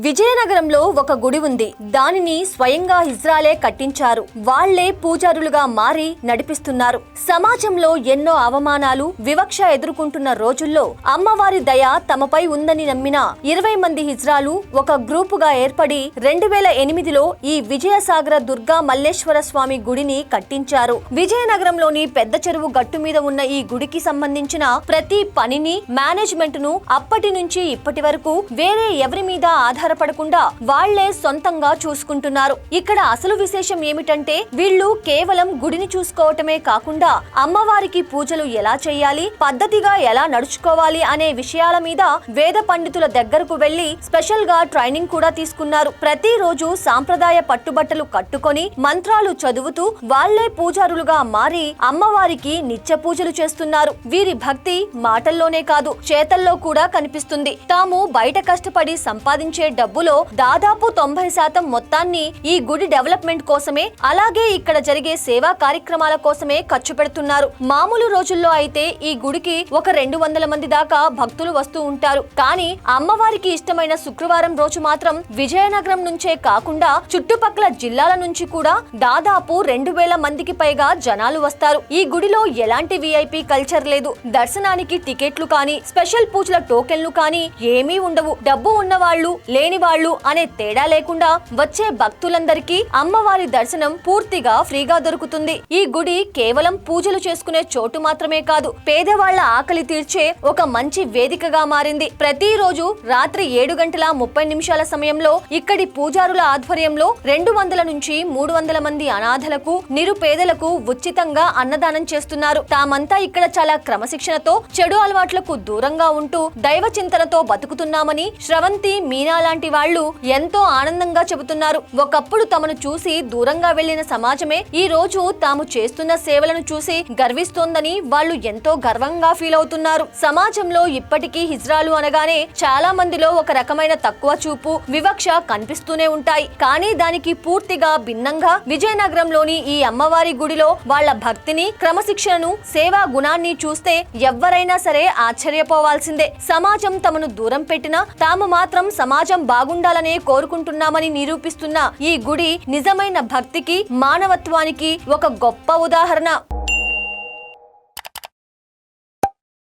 విజయనగరంలో ఒక గుడి ఉంది. దానిని స్వయంగా హిజ్రాలే కట్టించారు. వాళ్లే పూజారులుగా మారి నడిపిస్తున్నారు. సమాజంలో ఎన్నో అవమానాలు, వివక్ష ఎదుర్కొంటున్న రోజుల్లో అమ్మవారి దయ తమపై ఉందని నమ్మిన 20 మంది హిజ్రాలు ఒక గ్రూపుగా ఏర్పడి 2008లో ఈ విజయసాగర దుర్గా మల్లేశ్వర స్వామి గుడిని కట్టించారు. విజయనగరంలోని పెద్ద చెరువు గట్టు మీద ఉన్న ఈ గుడికి సంబంధించిన ప్రతి పనిని, మేనేజ్మెంట్ ను అప్పటి నుంచి ఇప్పటి వరకు వేరే ఎవరి మీద ఆధారపడకుండా వాళ్లే సొంతంగా చూసుకుంటున్నారు. ఇక్కడ అసలు విశేషం ఏమిటంటే వీళ్ళు కేవలం గుడిని చూసుకోవటమే కాకుండా అమ్మవారికి పూజలు ఎలా చేయాలి, పద్ధతిగా ఎలా నడుచుకోవాలి అనే విషయాల మీద వేద పండితుల దగ్గరకు వెళ్లి స్పెషల్ గా ట్రైనింగ్ కూడా తీసుకున్నారు. ప్రతిరోజు సాంప్రదాయ పట్టుబట్టలు కట్టుకొని మంత్రాలు చదువుతూ వాళ్లే పూజారులుగా మారి అమ్మవారికి నిత్య పూజలు చేస్తున్నారు. వీరి భక్తి మాటల్లోనే కాదు, చేతల్లో కూడా కనిపిస్తుంది. తాము బయట కష్టపడి సంపాదించే డబ్బులో దాదాపు 90% మొత్తాన్ని ఈ గుడి డెవలప్మెంట్ కోసమే, అలాగే ఇక్కడ జరిగే సేవా కార్యక్రమాల కోసమే ఖర్చు పెడుతున్నారు. మామూలు రోజుల్లో అయితే ఈ గుడికి ఒక 200 మంది దాకా భక్తులు వస్తూ ఉంటారు. కానీ అమ్మవారికి ఇష్టమైన శుక్రవారం రోజు మాత్రం విజయనగరం నుంచే కాకుండా చుట్టుపక్కల జిల్లాల నుంచి కూడా దాదాపు 2000 మందికి పైగా జనాలు వస్తారు. ఈ గుడిలో ఎలాంటి VIP కల్చర్ లేదు. దర్శనానికి టికెట్లు కానీ, స్పెషల్ పూజల టోకెన్లు కానీ ఏమీ ఉండవు. డబ్బు ఉన్నవాళ్లు, లేని వాళ్ళు అనే తేడా లేకుండా వచ్చే భక్తులందరికీ అమ్మవారి దర్శనం పూర్తిగా ఫ్రీగా దొరుకుతుంది. ఈ గుడి కేవలం పూజలు చేసుకునే చోటు మాత్రమే కాదు, పేదవాళ్ల ఆకలి తీర్చే ఒక మంచి వేదికగా మారింది. ప్రతిరోజు రాత్రి 7:30 సమయంలో ఇక్కడి పూజారుల ఆధ్వర్యంలో 200 నుంచి 300 మంది అనాథలకు, నిరుపేదలకు ఉచితంగా అన్నదానం చేస్తున్నారు. తామంతా ఇక్కడ చాలా క్రమశిక్షణతో, చెడు అలవాట్లకు దూరంగా ఉంటూ దైవ చింతనతో బతుకుతున్నామని శ్రవంతి, మీనా లాంటి వాళ్ళు ఎంతో ఆనందంగా చెబుతున్నారు. ఒకప్పుడు తమను చూసి దూరంగా వెళ్లిన సమాజమే ఈ రోజు తాము చేస్తున్న సేవలను చూసి గర్విస్తోందని వాళ్ళు ఎంతో గర్వంగా ఫీల్ అవుతున్నారు. సమాజంలో ఇప్పటికీ హిజ్రాలు అనగానే చాలా మందిలో ఒక రకమైన తక్కువ చూపు, వివక్ష కనిపిస్తూనే ఉంటాయి. కానీ దానికి పూర్తిగా భిన్నంగా విజయనగరంలోని ఈ అమ్మవారి గుడిలో వాళ్ల భక్తిని, క్రమశిక్షణను, సేవా గుణాన్ని చూస్తే ఎవ్వరైనా సరే ఆశ్చర్యపోవాల్సిందే. సమాజం తమను దూరం పెట్టినా తాము మాత్రం సమాజం బాగుండాలనే కోరుకుంటున్నామని నిరూపిస్తున్న ఈ గుడి నిజమైన భక్తికి, మానవత్వానికి ఒక గొప్ప ఉదాహరణ.